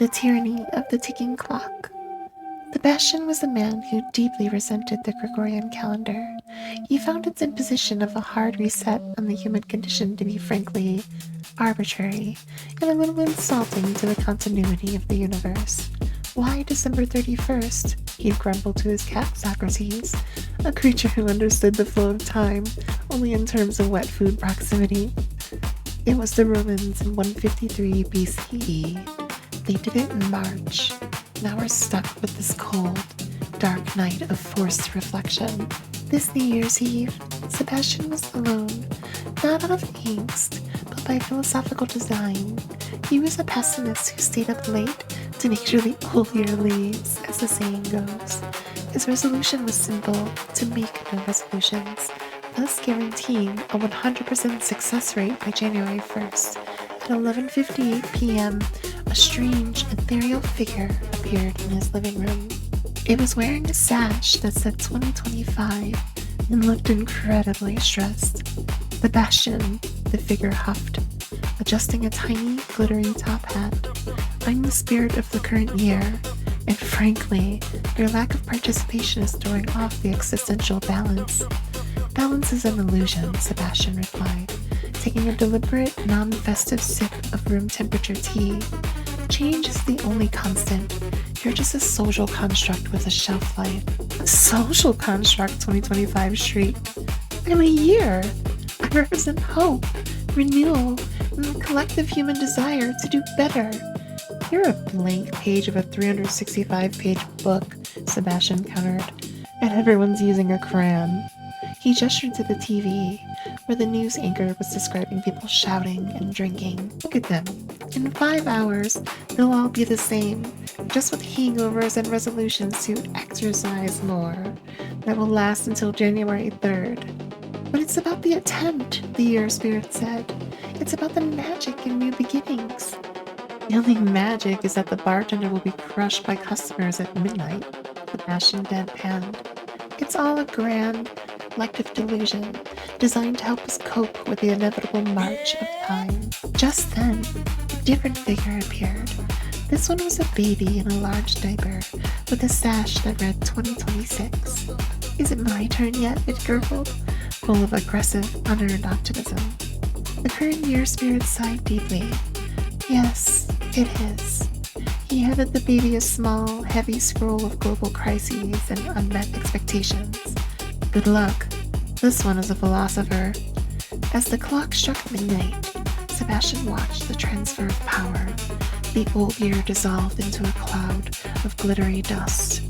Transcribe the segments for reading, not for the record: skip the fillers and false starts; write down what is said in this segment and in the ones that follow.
The tyranny of the ticking clock. Sebastian was a man who deeply resented the Gregorian calendar. He found its imposition of a hard reset on the human condition to be frankly arbitrary and a little insulting to the continuity of the universe. Why December 31st? He'd grumble to his cat Socrates, a creature who understood the flow of time only in terms of wet food proximity. It was the Romans in 153 BCE. They did it in March. Now we're stuck with this cold, dark night of forced reflection. This New Year's Eve, Sebastian was alone, not out of angst, but by philosophical design. He was a pessimist who stayed up late to make sure the old year leaves, as the saying goes. His resolution was simple: to make no resolutions, thus guaranteeing a 100% success rate by January 1st. At 11:58 p.m., a strange, ethereal figure appeared in his living room. It was wearing a sash that said 2025 and looked incredibly stressed. Sebastian, the figure huffed, adjusting a tiny, glittery top hat. I'm the spirit of the current year, and frankly, your lack of participation is throwing off the existential balance. Balance is an illusion, Sebastian replied, taking a deliberate, non-festive sip of room temperature tea. Change is the only constant. You're just a social construct with a shelf life. A social construct, 2025 shrieked. I'm a year. I represent hope, renewal, and the collective human desire to do better. You're a blank page of a 365-page book, Sebastian countered, and everyone's using a crayon. He gestured to the TV, where the news anchor was describing people shouting and drinking. Look at them. In 5 hours, they'll all be the same, just with hangovers and resolutions to exercise more. That will last until January 3rd. But it's about the attempt, the year spirit said. It's about the magic and new beginnings. The only magic is that the bartender will be crushed by customers at midnight, Sebastian deadpanned. It's all a grand, collective delusion designed to help us cope with the inevitable march of time. Just then, a different figure appeared. This one was a baby in a large diaper with a sash that read 2026. Is it my turn yet? It gurgled, full of aggressive, unearned optimism. The current year spirit sighed deeply. Yes, it is. He handed the baby a small, heavy scroll of global crises and unmet expectations. Good luck. This one is a philosopher. As the clock struck midnight, Sebastian watched the transfer of power. The old year dissolved into a cloud of glittery dust,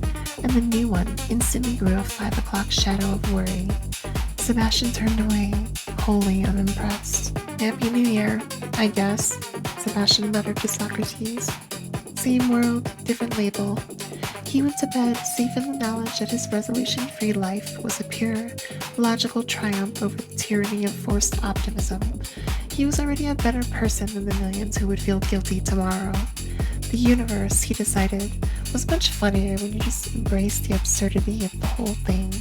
and the new one instantly grew a 5 o'clock shadow of worry. Sebastian turned away, wholly unimpressed. Happy New Year, I guess, Sebastian muttered to Socrates. Same world, different label. He went to bed, safe in the knowledge that his resolution-free life was a pure, logical triumph over the tyranny of forced optimism. He was already a better person than the millions who would feel guilty tomorrow. The universe, he decided, was much funnier when you just embraced the absurdity of the whole thing.